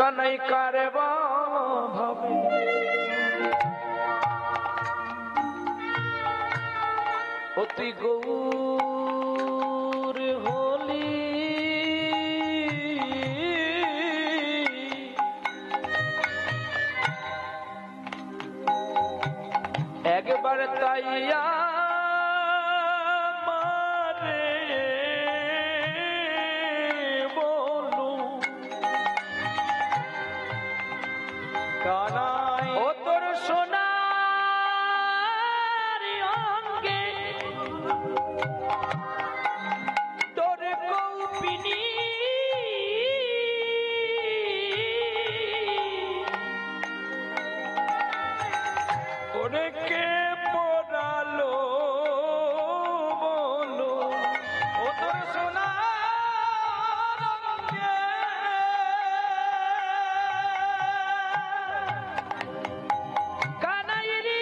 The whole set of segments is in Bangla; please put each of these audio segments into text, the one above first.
কানাই কারে ভাবে অতি গৌর হলি একবার তাইয়া মারে বলু কানাই ও তোর সোনার অঙ্গে তোর কৌপিনী ওরে কে পড়ালো বলো ও তোর সোনার অঙ্গে কানাই রে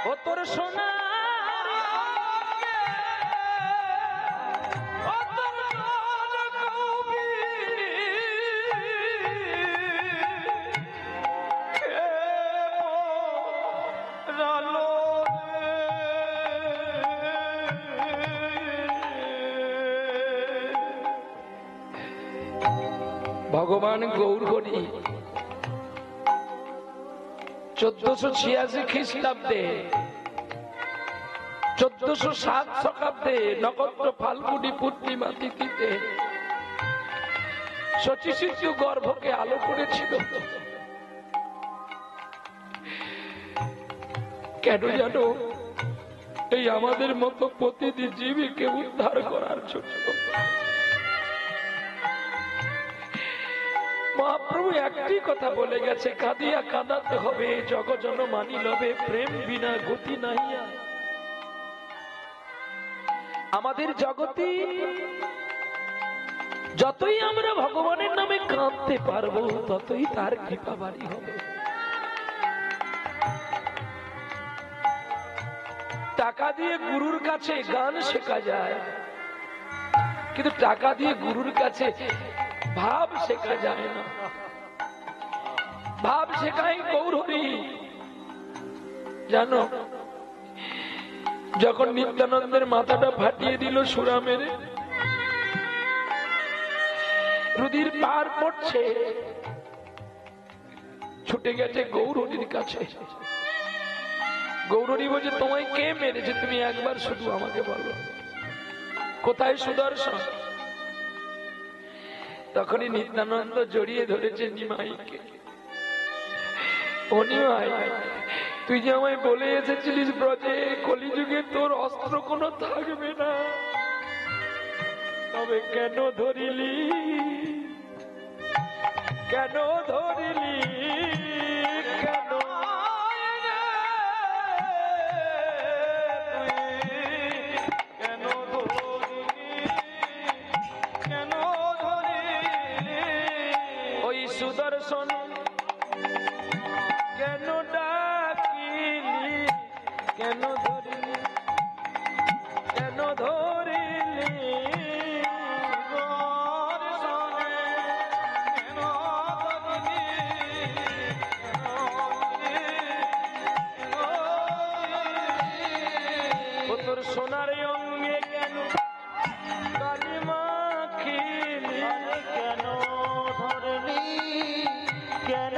ও তোর সোনার অঙ্গে ও তোর কৌপিনী কে পড়ালো ভগবান গৌরহরি 1486 খ্রিস্টাব্দে 1407 শকাব্দে নক্ষত্র ফাল্গুনী পূর্ণিমা তিথিতে শচী সিন্ধু গর্ভকে আলো করেছিল। কেন জানো? এই আমাদের মতো প্রতিটি জীবীকে উদ্ধার করার জন্য। মহাপ্রভু একটি কথা বলে গেছে, কাঁদিয়া কাঁদাতে হবে জগজন মানি লবে, প্রেম বিনা গতি নাহিয়া। আমাদের জগতে যতই আমরা ভগবানের নামে কাঁদতে পারবো ততই তার কৃপা বাড়ি হবে। টাকা দিয়ে গুরুর কাছে গান শেখা যায়, কিন্তু টাকা দিয়ে গুরুর কাছে ভাব শেখা যায় না। ভাব শেখাই গৌরহরি। জানো, যখন নিত্যানন্দের মাথাটা ফাটিয়ে দিল সুরা মেরে, রুধির পার পড়ছে, ছুটে গেছে গৌরহরির কাছে। গৌরহরি বলছে, তোমায় কে মেরেছে? তুমি একবার শুধু আমাকে বলো, কোথায় সুদর্শন? তখনই নিত্যানন্দ জড়িয়ে ধরেছে নিমাইকে। ও নিমাই, তুই যে আমায় বলে এসেছিলিস ব্রজে কলিযুগে তোর অস্ত্র কোনো থাকবে না, তবে কেন ধরিলি? কেন ধরিলি? কেন সুদর্শন কেন ডাকিলি? কেন ধরিলি? কেন ধরিলি? তোর সোনার অঙ্গে কেন কালি মাখিলি? কেন ধরলি? কেন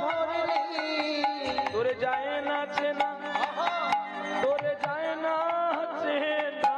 ধরলি? তোরে যায় না চেনা, তোরে যায় না চেনা,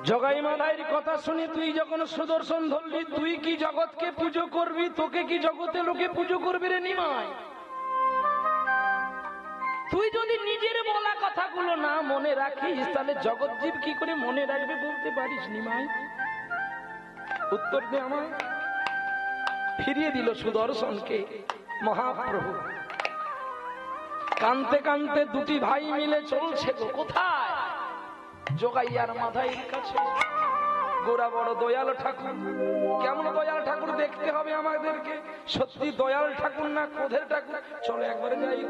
জগাই মাধাইয়ের কথা শুনে তুই যখন সুদর্শন ধরলি, তুই কি জগৎকে পুজো করবি? তোকে কি জগতে লোকে পুজো করবে রে নিমাই? তুই যদি নিজের বলা কথাগুলো না মনে রাখিস, তাহলে জগৎ জীব কি করে মনে রাখবে বলতে পারিস নিমাই? উত্তর দে আমায়। ফিরিয়ে দিল সুদর্শনকে মহাপ্রভু। কানতে কানতে দুটি ভাই মিলে চলছে কোথায়? জগাইয়ার মাধাইয়ের কাছে। গোরা বড় দয়াল ঠাকুর। কেমন দয়াল ঠাকুর দেখতে হবে আমাদেরকে? সত্যি দয়াল ঠাকুর না ক্রোধের ঠাকুর? চলো একবারে যাই।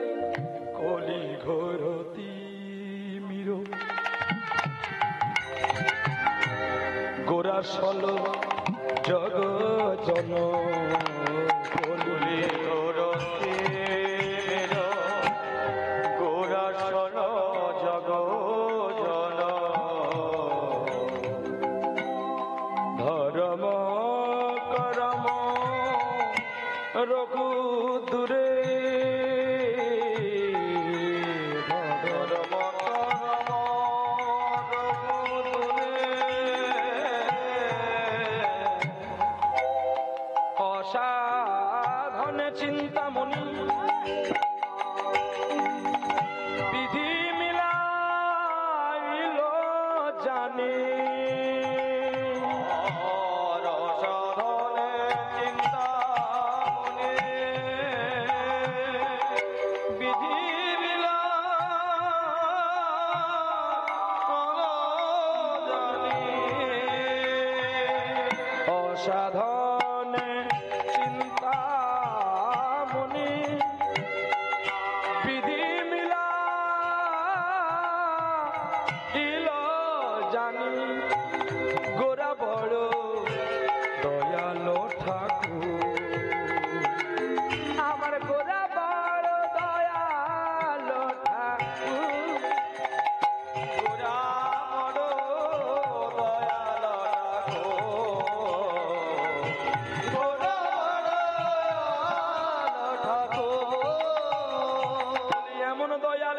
কলি ঘোরতি মির গোরা সল জগ জন। কলি ঘোরতি মির গোরা সল জগ জন। ধর্ম করম রঘু দূরে। অসাধনে চিন্তামণি বিধি মিলাইল জানে। অসাধনে চিন্তামণি বিধি মিলাইল জানে। অসাধনে চিন্তামণি বিধি মিলাইল জানি। গোরা বড় দয়াল ঠাকুর। আমার গোরা বড় দয়াল ঠাকুর। গোরা বড় দয়াল ঠাকুর। গোরা বড় ঠাকুর। এমন দয়াল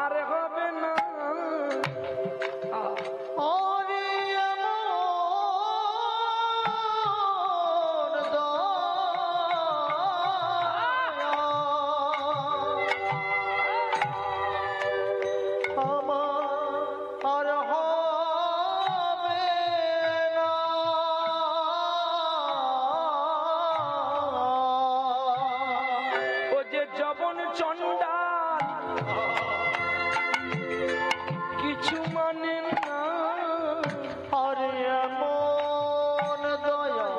আর হবে না। ও যে জবন চণ্ডাল কিছু মানে না। আরে এমন দয়া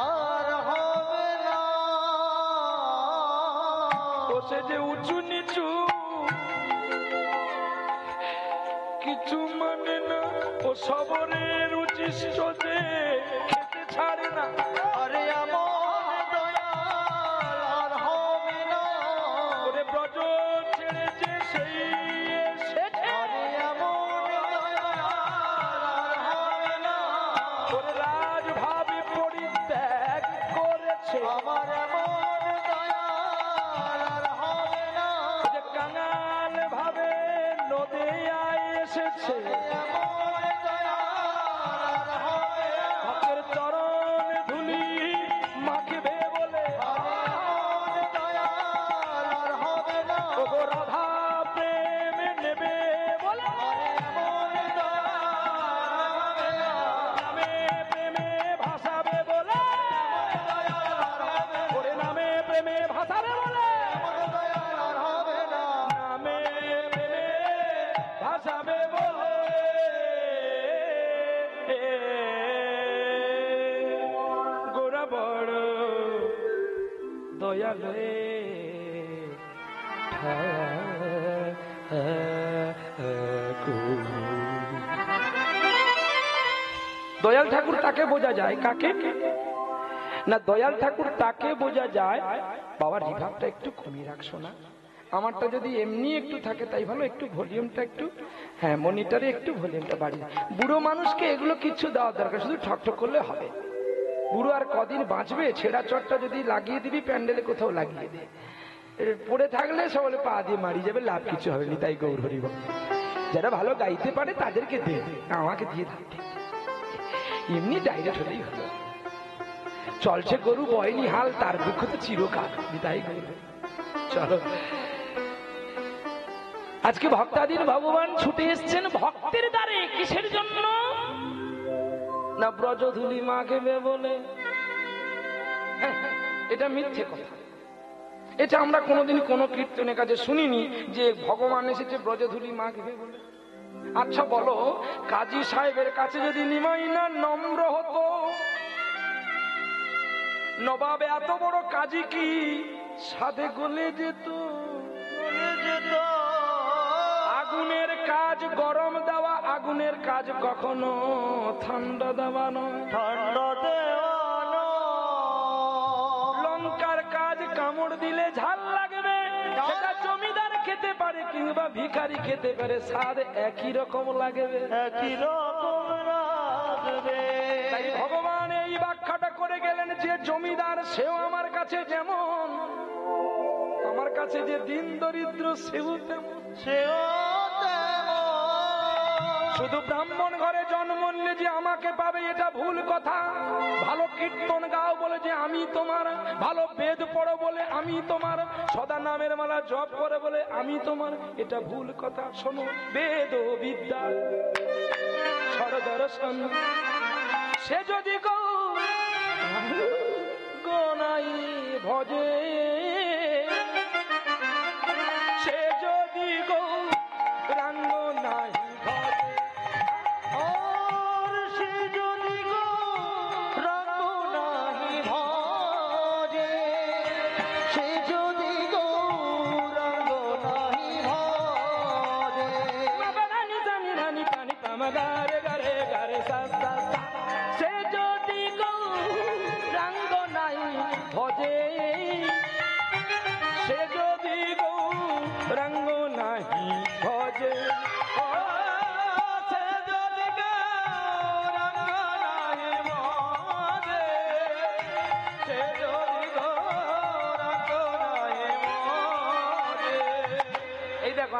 আর হবে না। ও সে যে উঁচু নিচু কিছু মানে না। ও সবরের উচিষ্ট যে খেতে ছাড়ে না। আরে এমন দয়াল আর হবে না। ওরে ব্রজ ছেড়ে যে সেই এসেছে। আরে এমন দয়াল আর হবে না। ওরে রাজ ভাবে পরিত্যাগ করেছে। আমার এমন দয়াল আর হবে না। যে কাঙাল ভাবে নদে এসেছে। এমন দয়াল আর হবে না। ভক্তের চরণ ধুলি মাখবে বলে। এমন দয়াল আর হবে না। ও গো রাধা প্রেমে নেবে বলে। এমন দয়াল আর হবে না। নামে প্রেমে ভাসাবে বলে। ওরে নামে প্রেমে ভাসাবে বলে। দয়াল আর হবে না। নামে প্রেমে ভাসাবে বলে। গোরা বড় দয়াল রে দয়াল ঠাকুর তাকে বোঝা যায়। কাকে না? দয়াল ঠাকুর তাকে বোঝা যায়। বাবা রিভাবটা একটু কমিয়ে রাখছো না? আমারটা যদি এমনি একটু থাকে তাই ভালো। একটু ভলিউমটা একটু, হ্যাঁ মনিটরে একটু ভলিউমটা বাড়িয়ে। বুড়ো মানুষকে এগুলো কিছু দেওয়ার দরকার, শুধু ঠকঠক করলে হবে। বুড়ো আর কদিন বাঁচবে? ছেঁড়া চটটা যদি লাগিয়ে দিবি প্যান্ডেলে কোথাও লাগিয়ে দে। পড়ে থাকলে সকলে পা দিয়ে মারি যাবে, লাভ কিছু হবে না। তাই গৌর হরি বল। যারা ভালো গাইতে পারে তাদেরকে দে, আমাকে দিয়ে থাকতে এমনি ডাইরেক্ট হলেই হলো। চলছে গরু বয়নি হাল, তার দুঃখ তো চিরকাল। তাই গৌর হরি। চলো, আজকে ভক্তাদির ভগবান ছুটে এসছেন ভক্তের দ্বারে। কিসের জন্য? না ব্রজধুলি মাখবে বলে। এটা মিথ্যে কথা। এটা আমরা কোনোদিন কোনো কীর্তনের কাছে শুনিনি যে ভগবান এসেছে ব্রজধুলি মাখবে বলে। আচ্ছা বলো, কাজী সাহেবের কাছে যদি নিমাই না নম্র হতো, নবাব এত বড় কাজী কি সাধে গলে যেত? আগুনের কাজ গরম দেওয়া, আগুনের কাজ কখনো ঠান্ডা দেওয়া নয়। লঙ্কার কাজ কামড় দিলে ঝাল লাগবে, সেটা জমিদার খেতে পারে কিংবা ভিখারি খেতে পারে, স্বাদ একই রকম লাগবে, একই রকম লাগবে। তাই ভগবান এই ব্যাখ্যাটা করে গেলেন যে জমিদার সেও আমার কাছে যেমন, আমার কাছে যে দিন দরিদ্র সেও তেমন, সেও শুধু ব্রাহ্মণ ঘরে জন্ম নিলে যে আমাকে পাবে এটা ভুল কথা। ভালো কীর্তন গাও বলে যে আমি তোমার, ভালো বেদ পড়ো বলে আমি তোমার, সদা নামের মালা জপ করে বলে আমি তোমার, এটা ভুল কথা। শোনো, বেদ ও বিদ্যা সরদর্শন সে যদি গনাই ভজে, সে যদি গৌরাঙ্গ নাই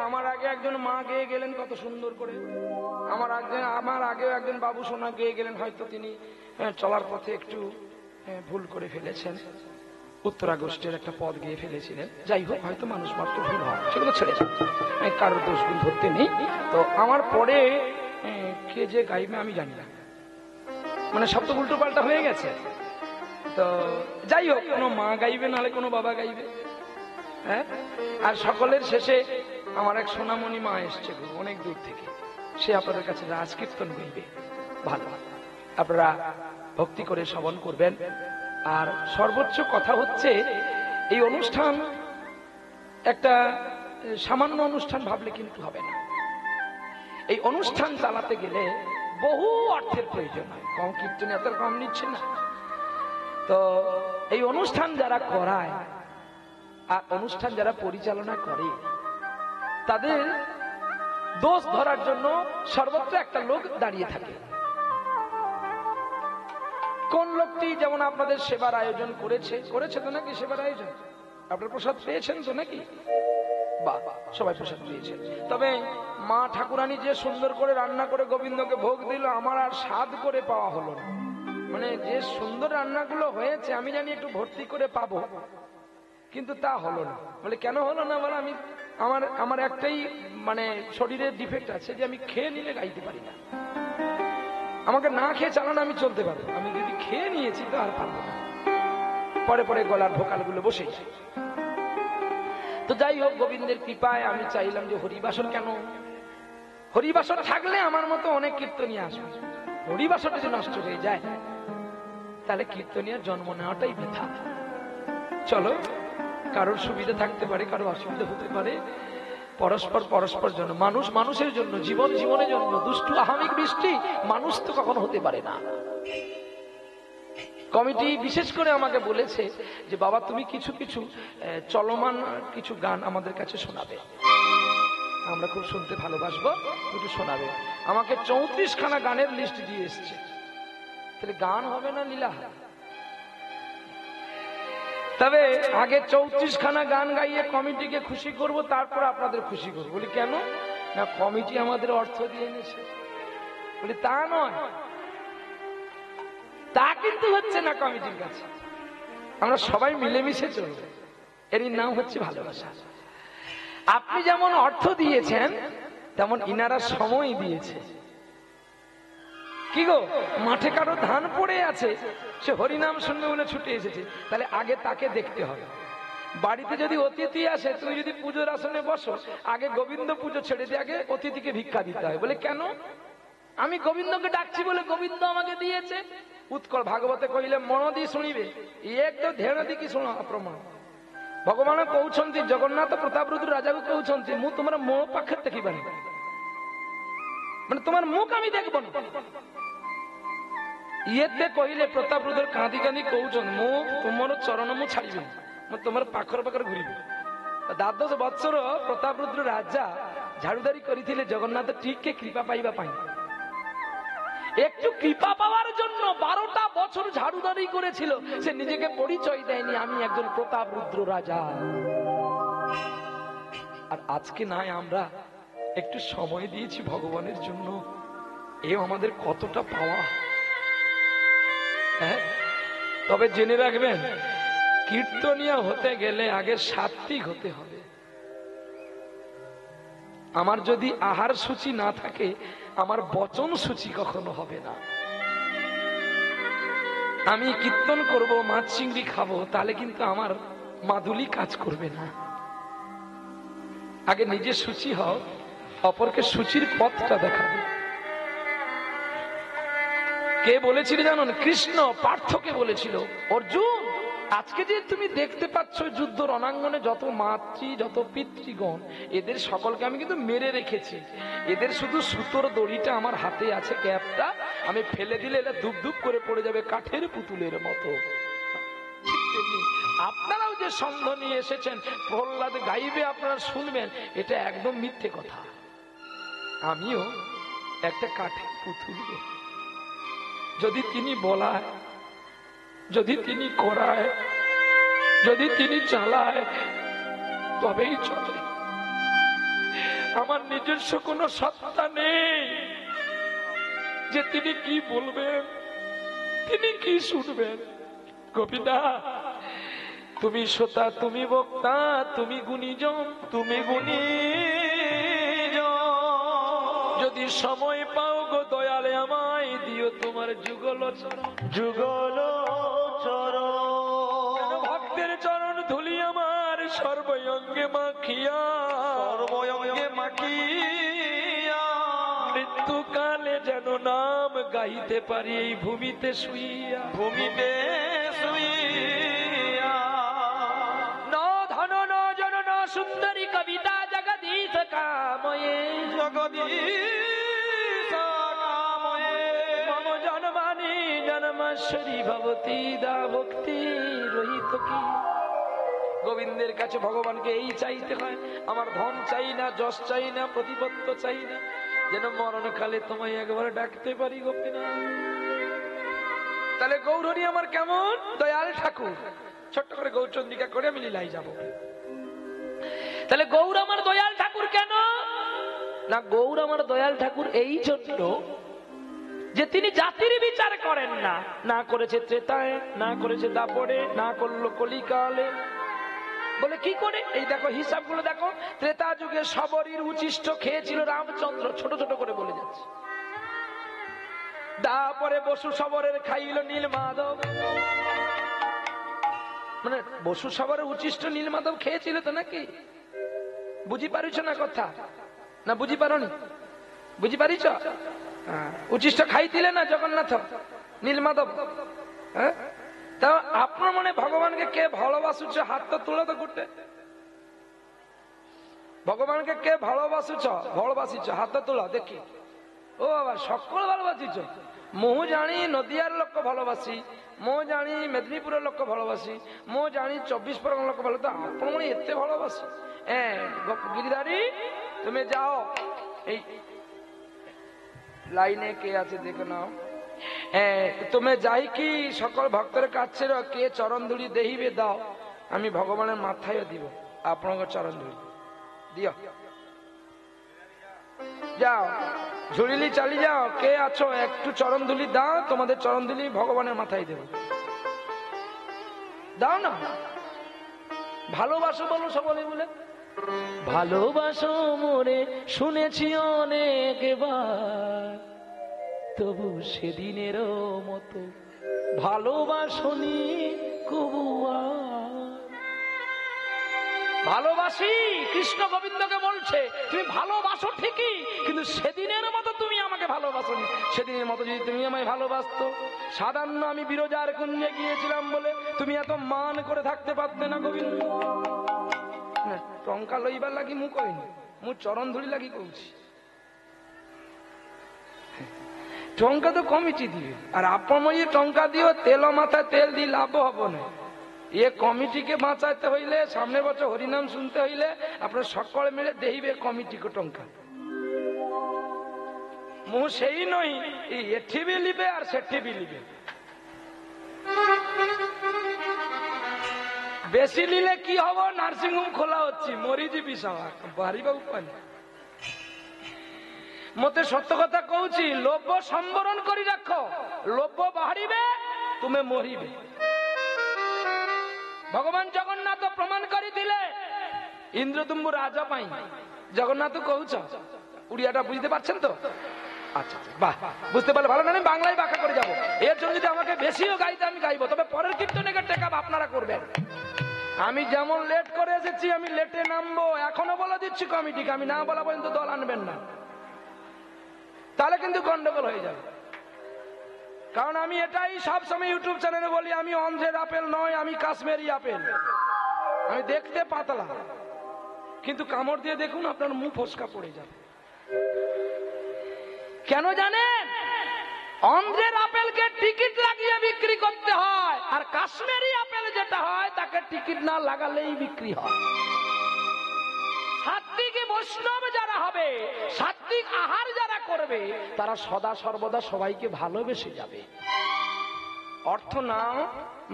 আমার আগে একজন মা গেয়ে গেলেন কত সুন্দর করে, আমার আগেও একজন বাবু সোনা গেয়ে গেলেন। হয়তো তিনি চলার পথে একটু ভুল করে ফেলেছেন, উত্তরাগস্টের একটা পদ গিয়ে ফেলেছিলেন। যাই হোক, হয়তো মানুষ মাত্র ভুল হয়, সেগুলো ছেড়ে যান, কারোর দোষ গুণ ধরতে নেই। তো আমার পরে কে যে গাইবে আমি জানি না, মানে সব তো উল্টো পাল্টা হয়ে গেছে। তো যাই হোক, কোনো মা গাইবে নাহলে কোনো বাবা গাইবে। হ্যাঁ, আর সকলের শেষে আমার এক সোনামণি মা এসছে অনেক দূর থেকে, সে আপনাদের কাছে রাজ কীর্তন গাইবে। ভালো, আপনারা ভক্তি করে শ্রবণ করবেন। আর সর্বোচ্চ কথা হচ্ছে, এই অনুষ্ঠান একটা সামান্য অনুষ্ঠান ভাবলে কিন্তু হবে না। এই অনুষ্ঠান চালাতে গেলে বহু অর্থের প্রয়োজন হয়। কম কীর্তনে এত কম নিচ্ছে না। তো এই অনুষ্ঠান যারা করায় আর অনুষ্ঠান যারা পরিচালনা করে, তাদের দোষ ধরার জন্য সর্বত্র একটা লোক দাঁড়িয়ে থাকে। কোন লোকটি? যেমন আপনাদের সেবার আয়োজন করেছে তো নাকি? সেবার আয়োজন আপনার প্রসাদ পেয়েছেন তো নাকি? বাহ, সবাই প্রসাদ পেয়েছেন। তবে মা ঠাকুরানী যে সুন্দর করে রান্না করে গোবিন্দকে ভোগ দিল, আমার আর স্বাদ করে পাওয়া হলো না। মানে যে সুন্দর রান্নাগুলো হয়েছে আমি জানি একটু ভর্তি করে পাবো, কিন্তু তা হলো না। বলে কেন হলো না? বলে আমি আমার একটাই মানে শরীরের ডিফেক্ট আছে যে আমি খেয়ে নিলে গাইতে পারি না। আমাকে না খেয়ে চালানো আমি চলতে পারবো, আমি যদি খেয়ে নিয়েছি তো আর পারবো না, পরে পরে গলার ভোকাল গুলো বসে যায়। তো যাই হোক, গোবিন্দের কৃপায় আমি চাইলাম যে হরিবাসন কেন, হরিবাসন থাকলে আমার মতো অনেক কীর্তনিয়া আসবে। হরিবাসনটা যদি নষ্ট হয়ে যায় তাহলে কীর্তনিয়ার জন্ম নেওয়াটাই বৃথা। চলো, কারোর সুবিধা থাকতে পারে, কারোর অসুবিধা হতে পারে, পরস্পর জন্য, মানুষ মানুষের জন্য, জীবন জীবনের জন্য। দুষ্টু আহামিক বৃষ্টি মানুষ তো কখনো হতে পারে না। কমিটি বিশেষ করে আমাকে বলেছে যে বাবা তুমি কিছু কিছু চলমান কিছু গান আমাদের কাছে শোনাবে, আমরা খুব শুনতে ভালোবাসবো, একটু শোনাবে। আমাকে 34খানা গানের লিস্ট দিয়ে এসছে। তাহলে গান হবে না লীলা? তবে আগে 34খানা গান গাইয়ে কমিটিকে খুশি করব, তারপর আপনাদের খুশি করবো। বলি কেন? না, কমিটি আমাদের অর্থ দিয়ে এনেছে। বলি তা নয়, তা কিন্তু হচ্ছে না কমিটির কাছে। আমরা সবাই মিলেমিশে চলবো, এরই নাম হচ্ছে ভালোবাসা। আপনি যেমন অর্থ দিয়েছেন, তেমন ইনারা সময় দিয়েছে। কি গো, মাঠে কারো ধান পড়ে আছে, সে হরিনাম শুনবে বলে ছুটে এসেছে, তাহলে আগে তাকে দেখতে হবে। বাড়িতে যদি অতিথি আসে, তুমি যদি পুজোর আসনে বসো, আগে গোবিন্দ পুজো ছেড়ে দিয়ে আগে অতিথিকে ভিক্ষা দিতে হয়। বলে কেন? আমি গোবিন্দকে ডাকছি বলে গোবিন্দ আমাকে দিয়েছে। উৎকল ভাগবতে কহিলে মন দিয়ে শুনিবে, একদম ধ্যান দিয়ে কি শোনা প্রমাণ। ভগবান কହୁଛନ୍ତି, জগন্নাথ প্রতাপরুদ্র রাজাকে কହୁଛନ୍ତି, ମୁଁ তোমার ମୋ ପାଖରେ ଦେଖିବାନି, মানে তোমার মুখ আমি দেখবো না। ইয়েতে কহিলে প্রতাপরুদ্র কাঁদি কাঁদি কହୁଛନ୍ତି, ମୁଁ ତୁମର ଚରଣ ମୁଁ ଛାଡ଼ିବିନି, ମୁଁ তোমার ପାଖରେ ପାଖରେ ঘুরিବି। দ্বাদশ বৎসর প্রতাপরুদ্র রাজা ঝাড়ুদারি করিଥିଲେ জগন্নাথ টিকে কৃপা পাইবা পাই। একটু কৃপা পাওয়ার জন্য 12টা বছর ঝাড়ুদারি করেছিল। সে নিজেকে পরিচয় দেয়নি, আমি একজন প্রতাপরুদ্র রাজা। আর আজকে নাই আমরা একটু সময় দিয়েছি ভগবানের জন্য, এ আমাদের কতটা পাওয়া। হ্যাঁ, তবে জেনে রাখবেন, কীর্তনিয়া হতে গেলে আগে সাত্বিক হতে হবে। আমার যদি আহার সূচি না থাকে, আমার বচন সূচি কখনো হবে না। আমি কীর্তন করব, মাছ চিংড়ি খাবো, তাহলে কিন্তু আমার মাদুলি কাজ করবে না। আগে নিজে সূচি হও, অপরকে সূচির পথটা দেখাবে। কে বলেছিল জানেন? কৃষ্ণ পার্থকে বলেছিল, অর্জুন আজকে যে তুমি দেখতে পাচ্ছ যুদ্ধ রণাঙ্গনে যত মাতৃ যত পিতৃগণ, এদের সকলকে আমি কিন্তু মেরে রেখেছি। এদের শুধু সুতোর দড়িটা আমার হাতে আছে, ক্যাপটা আমি ফেলে দিলে এটা ধুপ ধুপ করে পড়ে যাবে কাঠের পুতুলের মতো। আপনারাও যে সন্দেহ নিয়ে এসেছেন প্রহ্লাদ গাইবে, আপনারা শুনবেন, এটা একদম মিথ্যে কথা। আমিও একটা কাঠের পুতুল। যদি তিনি বলায়, যদি তিনি করায়, যদি তিনি চালায়, তবেই চলে। আমার নিজস্ব কোনো সত্তা নেই যে তিনি কি বলবেন, তিনি কি শুনবেন। গোপীদা, তুমি শ্রোতা, তুমি বক্তা, তুমি গুণীজন, তুমি গুণীজন। যদি সময় পাও গো দয়ালে আমায় দিও তোমার যুগল চরণ, যুগল চরণ। ভক্তের চরণ ধুলি আমার সর্বঙ্গে মাখিয়া, সর্বঙ্গে মাখিয়া। মৃত্যুকালে যেন নাম গাইতে পারি এই ভূমিতে শুইয়া, ভূমিতে শুইয়া। ন ধন ন জন ন সুন্দরী কবিতা জগদীশ কাময়ে, জগদীশ কাময়ে। মম জন্মানি জন্মাশ্বরী ভবতী দা ভক্তি রহিত কি। গোবিন্দের কাছে ভগবানকে এই চাইতে হয়, আমার ধন চাই না, যশ চাই না, প্রতিপত্ত চাই না, যেন মরণকালে তোমায় একবার ডাকতে পারি গোপীনাথ। তাহলে গৌরী আমার কেমন দয়াল ঠাকুর। ছোট্ট করে গৌরচন্দ্রিকা করে আমি লীলায় যাব। তাহলে গৌর আমার দয়াল ঠাকুর কেন? না, গৌর আমার দয়াল ঠাকুর এই জন্য যে তিনি জাতির বিচার করেন না। না করেছে ত্রেতায়, না করেছে দাপরে, না করলো কলিকালে। বলে কি করে? এই দেখো হিসাবগুলো দেখো। ত্রেতা যুগে শবরীর উচিষ্ট খেয়েছিল রামচন্দ্র, ছোট ছোট করে বলে যাচ্ছে। তারপরে বসু শবরের খাইল নীল মাধব, মানে বসু শবরের উচিষ্ট নীল মাধব খেয়েছিল তো নাকি? বুঝি পারিছ না কথা? না বুঝি পারনি? বুঝি পারিছ? উচিষ্ট খাইছিলে না জগন্নাথ নীল মাধব? হ্যাঁ, তা আপনার মনে ভগবানকে কে ভালোবাসুছ? হাতটা তুলে তো গুটে। ভগবানকে কে ভালোবাসুছ? ভালোবাসিছ, হাতটা তোলা দেখি। ও বাবা, সকল ভালোবাসিছ। মু জানি নদিয়ার লোক ভালোবাসি, মু জানি মেদিনীপুরের লোক ভালোবাসি, মু জানি 24 পরগনা লোক ভালো। তো আপনার মনে এতে ভালোবাসি? গিরিধারী তুমি যাও, এই লাইনে কে আছে দেখে নাও। তুমি যাই কি সকল ভক্তের কাছে কে চরণ ধুলি দেহিবে দাও। আমি ভগবানের মাথায় দিব আপনাকে চরণ ধরি দিও যাও ঝুড়িলি চালি যাও কে আছো একটু চরণ ধুলি দাও তোমাদের চরণ ধুলি ভগবানের মাথায় দেব দাও না ভালোবাসো বলো সকলে বলে ভালোবাসো মোরে শুনেছি অনেকবার, তবু সেদিনেরও মতো ভালোবাসনি কবুয়া। ভালোবাসি কৃষ্ণ গোবিন্দকে বলছে তুমি ভালোবাসো ঠিকই, কিন্তু সেদিনের মতো তুমি আমাকে ভালোবাসোনি। সেদিনের মতো যদি তুমি আমায় ভালোবাসতো, সাধারণ আমি বিরজার কুঞ্জে গিয়েছিলাম বলে তুমি এত মান করে থাকতে পারতে না গোবিন্দ। না টঙ্কা লইবার লাগি মু কইনি, মু চরণ ধরি লাগি কইছি। টঙ্কা তো কমিটি দিবে, আর আপনার টঙ্কা দিও তেল মাথায় তেল দিয়ে লাভ হব না। এ কমিটিকে বাঁচাইতে হইলে, সামনে বছর হরিনাম শুনতে হইলে আপনার সকলে মিলে দেইবে কমিটিকে টঙ্কা। মু সেই নই এঠি বি লিবে আর সেঠি বি লিবে। বেশি নিলে কি হব, নার্সিংহোম খোলা হচ্ছে, মরি যাবি সবা বাড়িবাবু পানি। মতে সত্য কথা কହୁছি, লোভ সম্বরণ করি রাখ, লোভ বাহারিবে তুমি মরিবে। ভগবান জগন্নাথ প্রমাণ করে দিলে ইন্দ্রদুম্বু রাজা পাই। জগন্নাথ কହୁছ উড়িয়াটা বুঝতে পারছেন তো? আচ্ছা বাহ, বুঝতে পারলে ভালো, না বাংলায় ব্যাখ্যা করে যাবো। এর জন্য যদি আমাকে বেশিও গাইতে আমি গাইবো, তবে পরের কীর্তনে টেকআপ আপনারা করবেন। আমি যেমন লেট করে এসেছি আমি লেটে নামবো, এখনো বলে দিচ্ছি কমিটিকে, আমি না বলা পর্যন্ত দল আনবেন না, তাহলে কিন্তু গন্ডগোল হয়ে যাবে। কারণ আমি এটাই সবসময় ইউটিউব চ্যানেলে বলি, আমি অন্ধ্রের আপেল নয়, আমি কাশ্মীরি আপেল। আমি দেখতে পাতলা, কিন্তু কামড় দিয়ে দেখুন আপনার মুখ ফসকা পড়ে যাবে। কেন জানেন? অন্ধ্রের আপেলকে টিকিট লাগিয়ে বিক্রি করতে হয়, আর কাশ্মীরি আপেল যেটা হয় তাকে টিকিট না লাগালেই বিক্রি হয়। সাত্বিক বৈষ্ণব যারা হবে, সাত্বিক আহার যারা করবে, তারা সদা সর্বদা সবাইকে ভালোবেসে যাবে। অর্থ নাও,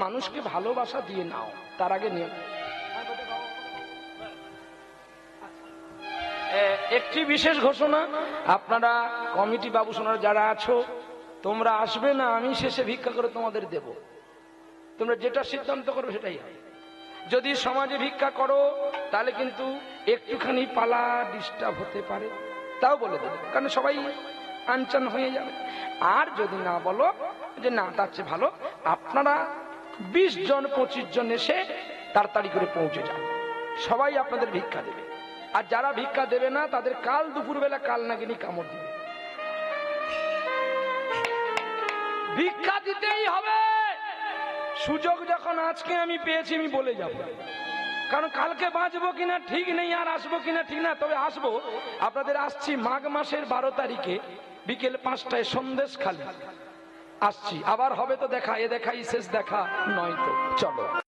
মানুষকে ভালোবাসা দিয়ে নাও, তার আগে নিয়ে। একটি বিশেষ ঘোষণা, আপনারা কমিটি বাবু সোনার যারা আছো, তোমরা আসবে না, আমি শেষে ভিক্ষা করে তোমাদের দেব। তোমরা যেটা সিদ্ধান্ত করবে সেটাই হবে। যদি সমাজে ভিক্ষা করো তাহলে কিন্তু একটুখানি পালা ডিস্টার্ব হতে পারে, তাও বলে দেবো, কারণ সবাই আনচান হয়ে যাবে। আর যদি না বলো যে না তার চেয়ে ভালো আপনারা 20 জন 25 জন এসে তাড়াতাড়ি করে পৌঁছে যান, সবাই আপনাদের ভিক্ষা দেবে। আর যারা ভিক্ষা দেবে না তাদের কাল দুপুরবেলা কাল নাগিনী কামড় দিবে। ভিক্ষা দিতেই হবে। সুযোগ যখন আজকে আমি পেয়েছি আমি বলে যাব, কারণ কালকে বাঁচবো কিনা ঠিক নেই, আর আসবো কিনা ঠিক না। তবে আসবো, আপনাদের আসছি মাঘ মাসের 12 তারিখে বিকেল 5টায় সন্দেশখালী আসছি। আবার হবে তো দেখা, এ দেখাই শেষ দেখা নয় তো, চলো।